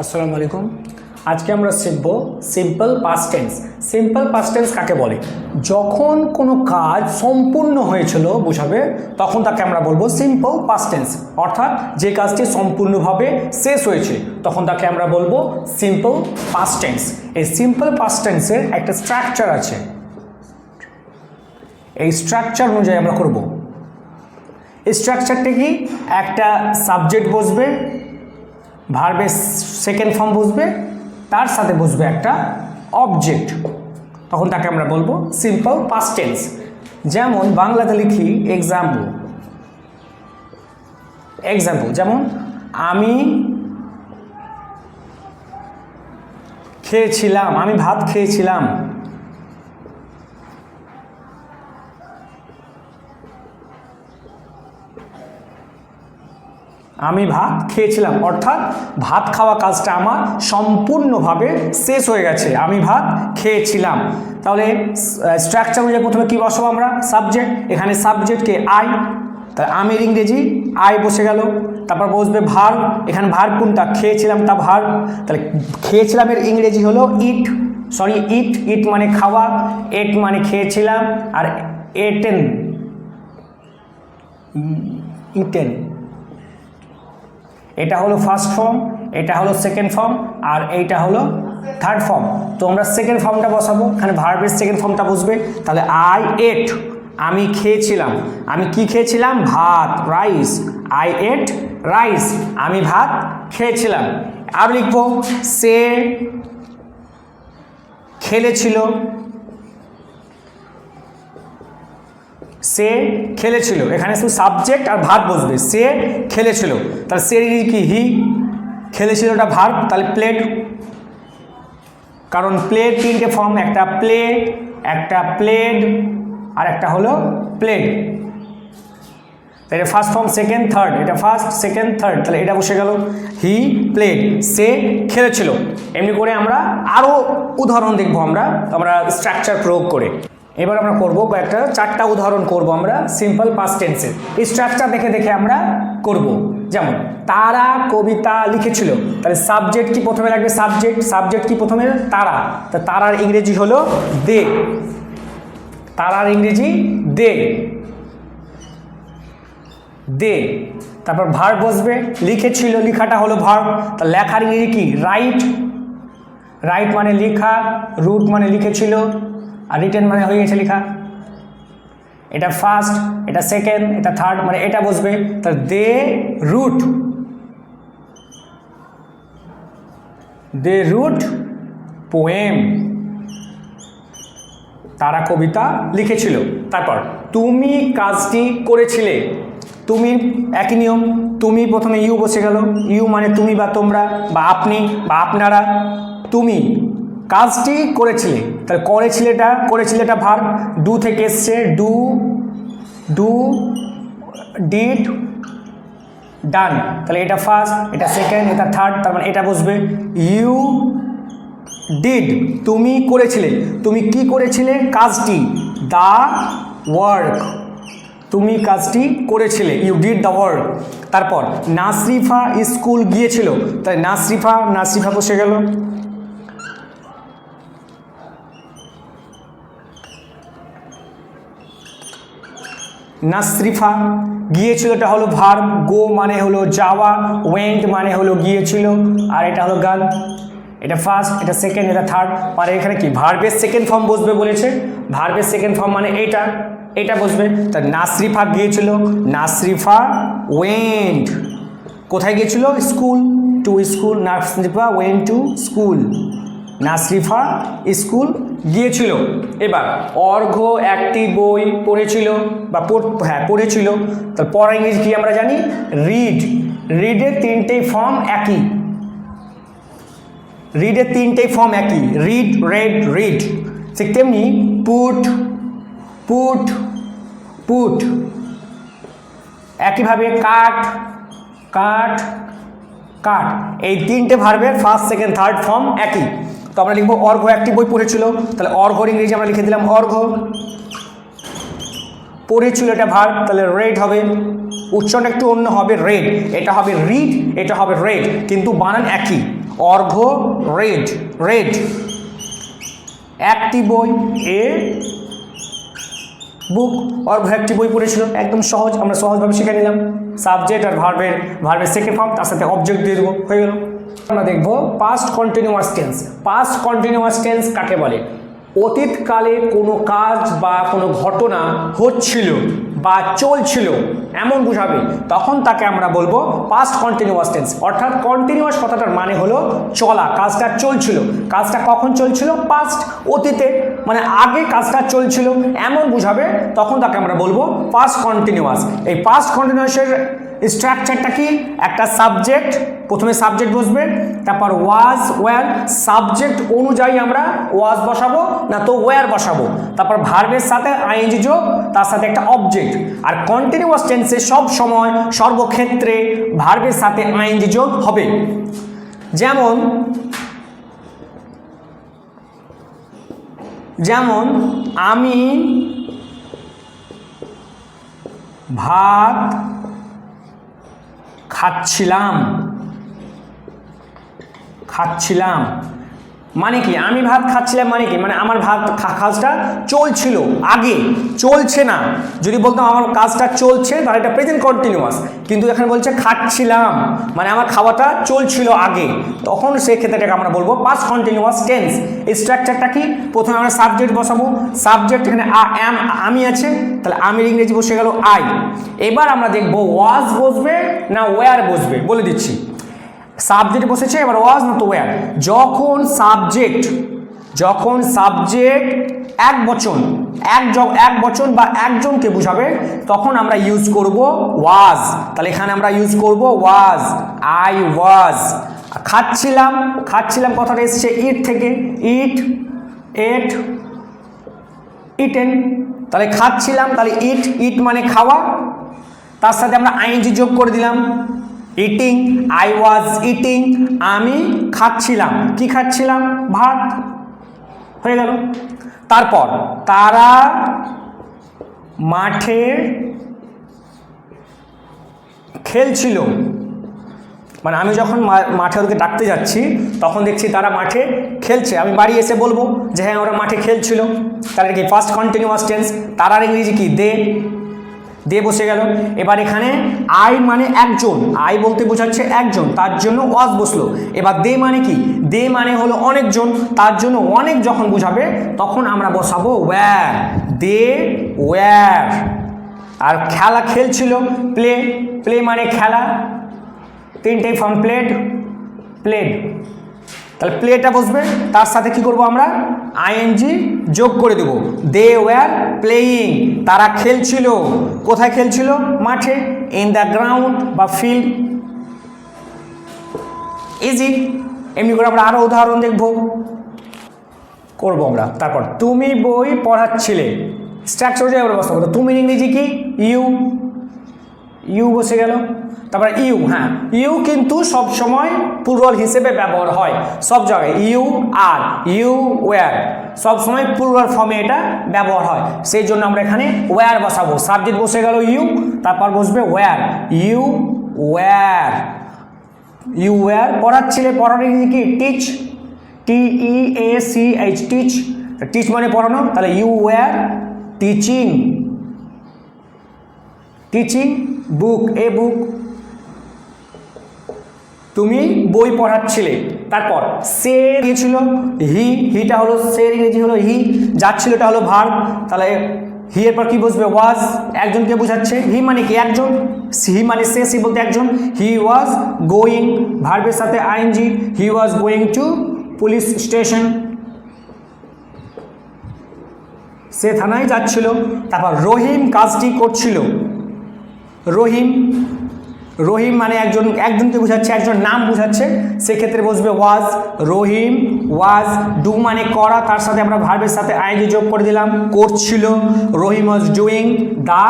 আসসালামু আলাইকুম। আজকে আমরা শিখব simple past tense. Simple past tense কাকে বলে? যখন কোনো কাজ সম্পূর্ণ হয়েছিল বোঝাবে, তখন তাকে আমরা বলবো সিম্পল পাস্ট টেন্স। অর্থাৎ যে কাজটি সম্পূর্ণভাবে শেষ হয়েছে তখন তাকে আমরা বলবো সিম্পল পাস্ট টেন্স। এই সিম্পল পাস্ট টেন্সের একটা স্ট্রাকচার আছে, এই স্ট্রাকচার অনুযায়ী আমরা করব। এই স্ট্রাকচারটা কি? একটা সাবজেক্ট বসবে, ভার্বের সেকেন্ড ফর্ম বসবে, তার সাথে বসবে একটা অবজেক্ট, তখন তাকে আমরা বলবো সিম্পল পাস্ট টেন্স। যেমন বাংলাতে লিখি এক্সাম্পল, যেমন আমি খেয়েছিলাম, আমি ভাত খেয়েছিলাম। আমি ভাত খেয়েছিলাম, অর্থাৎ ভাত খাওয়া কাজটা আমার সম্পূর্ণভাবে শেষ হয়ে গেছে, আমি ভাত খেয়েছিলাম। তাহলে স্ট্রাকচার অনুযায়ী প্রথমে কী বসাবো আমরা? সাবজেক্ট। এখানে সাবজেক্টকে আই, তাহলে আমের ইংরেজি আই বসে গেল। তারপর বসবে ভার্ব, এখানে ভার্ব কোনটা? খেয়েছিলাম, তা ভার্ব। তাহলে খেয়েছিলামের ইংরেজি হলো ইট মানে খাওয়া, এট মানে খেয়েছিলাম, আর ইটেন এটা হলো ফার্স্ট ফর্ম, এটা হলো সেকেন্ড ফর্ম, আর এইটা হলো থার্ড ফর্ম। তো আমরা সেকেন্ড ফর্মটা বসাবো, এখানে ভার্বের সেকেন্ড ফর্মটা বসবে। তাহলে আই এট, আমি খেয়েছিলাম। আমি কি খেয়েছিলাম? ভাত, রাইস। আই এট রাইস, আমি ভাত খেয়েছিলাম। আর লিখবো সে খেলেছিল, সে খেলেছিল। এখানে শুধু সাবজেক্ট আর ভার্ব বসবে। সে খেলেছিল, তাহলে সে কি? হি। খেলেছিল ওটা ভার্ব, তাহলে প্লেড। কারণ প্লেড তিনটে ফর্ম, একটা প্লে, একটা প্লেড, আর একটা হলো প্লেড। এটা ফার্স্ট ফর্ম, সেকেন্ড, থার্ড। এটা ফার্স্ট, সেকেন্ড, থার্ড, তাহলে এটা বসে গেল। হি প্লেড, সে খেলেছিল। এমনি করে আমরা আরও উদাহরণ দেখবো আমরা স্ট্রাকচার প্রয়োগ করে। এবার আমরা করব কয়েকটা, 4টা উদাহরণ করব আমরা সিম্পল পাস্ট টেন্সের। এই স্ট্রাকচার দেখে আমরা করব। যেমন তারা কবিতা লিখেছিল, তাহলে সাবজেক্ট কি প্রথমে লাগবে? সাবজেক্ট কি প্রথমে? তারা। তা তারার ইংরেজি হলো দে, তারার ইংরেজি দে। তারপর ভার্ব বসবে, লিখেছিল, লিখাটা হলো ভার্ব। তা লেখার ইংরেজি কি? রাইট মানে লেখা, রুট মানে লিখেছিল, আর রিটেন মানে হয়ে গেছে লেখা। এটা ফার্স্ট, এটা সেকেন্ড, এটা থার্ড, মানে এটা বসবে। তাহলে দে রুট পোয়েম, তারা কবিতা লিখেছিল। তারপর তুমি কাজটি করেছিলে, তুমি একই নিয়ম, তুমি প্রথমে ইউ বসে গেল। ইউ মানে তুমি বা তোমরা বা আপনি বা আপনারা। তুমি কাজটি করেছিলে, তাহলে করেছিলেটা ভার্ব, ডু থেকে এসছে, ডু ডিড ডান। তাহলে এটা ফার্স্ট, এটা সেকেন্ড, এটা থার্ড, তার মানে এটা বসবে। ইউ ডিড, তুমি করেছিলে। তুমি কি করেছিলে? কাজটি, দ্য ওয়ার্ক। তুমি কাজটি করেছিলে, ইউ ডিড দ্য ওয়ার্ক। তারপর নাসরিফা স্কুল গিয়েছিল, তাই নাসরিফা বসে গেল। নাসরিফা গিয়েছিল, এটা হলো ভার্ব, গো মানে হলো যাওয়া, ওয়েন্ট মানে হলো গিয়েছিল, আর এটা হলো গান। এটা ফার্স্ট, এটা সেকেন্ড, এটা থার্ড, আর এখানে কি? ভার্বের সেকেন্ড ফর্ম বসবে বলেছে। ভার্বের সেকেন্ড ফর্ম মানে এটা বসবে। তা নাসরিফা গিয়েছিল, নাসরিফা ওয়েন্ট, কোথায় গিয়েছিল? School, to school. Nasrifa went to school, Nasrifa school গিয়েছিল। এবার অর্ঘ্য একটি বই পড়েছিল বা পড়েছিল, তার পড়া ইংরেজি কি আমরা জানি? রিডের তিনটেই ফর্ম একই, রিড, রেড, রিড। ঠিক তেমনি পুট, একইভাবে কাট। এই তিনটে ভার্বের ফার্স্ট, সেকেন্ড, থার্ড ফর্ম একই। তো আমরা লিখবো অর্ঘ্য একটি বই পড়েছিল, তাহলে অর্ঘ্যর ইংরেজি আমরা লিখে দিলাম অর্ঘ্য। পড়েছিল এটা ভার্ব, তাহলে রেড হবে। উচ্চারণ একটু অন্য হবে, রেড। এটা হবে রিড, এটা হবে রেড, কিন্তু বানান একই। অর্ঘ্য রেড রেড, একটি বই এ বুক, অর্ঘ্য একটি বই পড়েছিল। একদম সহজ, আমরা সহজভাবে শিখে নিলাম। সাবজেক্ট আর ভার্বের সেকেন্ড ফর্ম, তার সাথে অবজেক্ট দিয়ে দেবো, হয়ে গেল। আমরা দেখব past continuous tense. Past continuous tense কাকে বলে? অতীতকালে কোনো কাজ বা কোনো ঘটনা হচ্ছিল বা চলছিল এমন বোঝাবে, তখন তাকে আমরা বলবো পাস্ট কন্টিনিউয়াস টেন্স। অর্থাৎ কন্টিনিউয়াস কথাটার মানে হলো চলা, কাজটা চলছিল। কাজটা কখন চলছিল? পাস্ট, অতীতে, মানে আগে কাজটা চলছিল এমন বোঝাবে, তখন তাকে আমরা বলবো পাস্ট কন্টিনিউয়াস। এই পাস্ট কন্টিনিউয়াসের স্ট্রাকচারটা কি? একটা সাবজেক্ট, প্রথমে সাবজেক্ট বসবে, তারপর ওয়াজ ওয়্যার, সাবজেক্ট অনুযায়ী আমরা ওয়াজ বসাবো না তো ওয়্যার বসাবো, তারপর ভার্বের সাথে আইএনজি যোগ, তার সাথে একটা অবজেক্ট। আর কন্টিনিউয়াস টেন্সে সব সময় সর্বক্ষেত্রে ভার্বের সাথে আইএনজি যোগ হবে। যেমন আমি ভাত খাচ্ছিলাম, মানে কি? আমি ভাত খাচ্ছিলাম মানে কি? মানে আমার ভাত কাজটা চলছিল, আগে, চলছে না। যদি বলতাম আমার কাজটা চলছে, তাহলে এটা প্রেজেন্ট কন্টিনিউয়াস। কিন্তু এখানে বলছে খাচ্ছিলাম, মানে আমার খাওয়াটা চলছিল আগে, তখন সেই ক্ষেত্রে আমরা বলবো পাস্ট কন্টিনিউয়াস টেন্স। এই স্ট্রাকচারটা কি? প্রথমে আমরা সাবজেক্ট বসাবো, সাবজেক্ট এখানে আমি আছে, তাহলে আমির ইংরেজি বসে গেল আই। এবার আমরা দেখবো ওয়াজ বসবে না ওয়্যার বসবে, বলে দিচ্ছি। সাবজেক্ট বসেছে, এবার ওয়াজ না তো ওয়্যার। যখন সাবজেক্ট এক বচন বা একজনকে বোঝাবে, তখন আমরা ইউজ করব ওয়াজ। তাহলে এখানে আমরা ইউজ করব ওয়াজ, আই ওয়াজ। খাচ্ছিলাম কথাটা এসছে ইট থেকে, ইটেন, তাহলে খাচ্ছিলাম, তাহলে ইট মানে খাওয়া, তার সাথে আমরা আইএনজি যোগ করে দিলাম, ইটিং, আই ওয়াজ ইটিং, আমি খাচ্ছিলাম। কি খাচ্ছিলাম? ভাত, হয়ে গেল। তারপর তারা মাঠে খেলছিল, মানে আমি যখন মাঠে ওদেরকে ডাকতে যাচ্ছি, তখন দেখছি তারা মাঠে খেলছে, আমি বাড়ি এসে বলবো যে হ্যাঁ ওরা মাঠে খেলছিল। তার কি ফার্স্ট কন্টিনিউয়াস টেন্স। তারার ইংরেজি কি? দে বসে গেল। এবার এখানে আই মানে একজন, আই বলতে বোঝাচ্ছে একজন, তার জন্য ওয়াজ বসলো। এবার দে মানে কি? দে মানে হলো অনেকজন, তার জন্য অনেক যখন বুঝাবে, তখন আমরা বসাবো ওয়্যার, দে ওয়্যার। আর খেলছিল, প্লে মানে খেলা, তিনটেই ফর্ম, প্লেড, তাহলে প্লেটা বসবে, তার সাথে কি করব আমরা? আইএনজি যোগ করে দেব, দে ওয়্যার প্লেয়িং, তারা খেলছিল। কোথায় খেলছিল? মাঠে, ইন দ্য গ্রাউন্ড বা ফিল্ড। ইজি। এমনি করে আমরা আরও উদাহরণ করবো আমরা। তারপর তুমি বই পড়াচ্ছিলে, স্ট্রাকচার অনুযায়ী আমরা বসাবো। তুমি ইংরেজি কি? ইউ বসে গেল। তারপরে হ্যাঁ, ইউ কিন্তু সবসময় প্লুরাল হিসেবে ব্যবহার হয় সব জায়গায়। ইউ ওয়্যার সবসময় প্লুরাল ফর্মে এটা ব্যবহার হয়, সেই জন্য আমরা এখানে ওয়্যার বসাবো। সাবজেক্ট বসে গেল ইউ, তারপর বসবে ওয়্যার, ইউ ওয়্যার। পড়াচ্ছিলে, পড়ার ইংরেজি কি? TEACH, টিচ মানে পড়ানো, তাহলে ইউ ওয়্যার টিচিং, বুক, এ বুক। তুমি বই পড়াচ্ছিলে। তারপর সে গিয়েছিল, হিটা হলো, সে ইংরেজি হলো হি, যাচ্ছিলটা হলো ভার্ব, তাহলে হি এর পর কি বসবে? ওয়াজ, একজনকে বোঝাচ্ছে। হি মানে কি? একজন, হি মানে সে বলতে একজন। হি ওয়াজ গোয়িং, ভার্বের সাথে ING, he was going to police station, সে থানায় যাচ্ছিল। তারপর রহিম কাজটি করছিল, রহিম মানে একজনকে বোঝাচ্ছে, একজন নাম বোঝাচ্ছে, সেক্ষেত্রে বসবে ওয়াজ, রহিম ওয়াজ। ডু মানে করা, তার সাথে আমরা ভার্বের সাথে আইএনজি যোগ করে দিলাম, করছিল, রহিম ওয়াজ ডুইং দ্য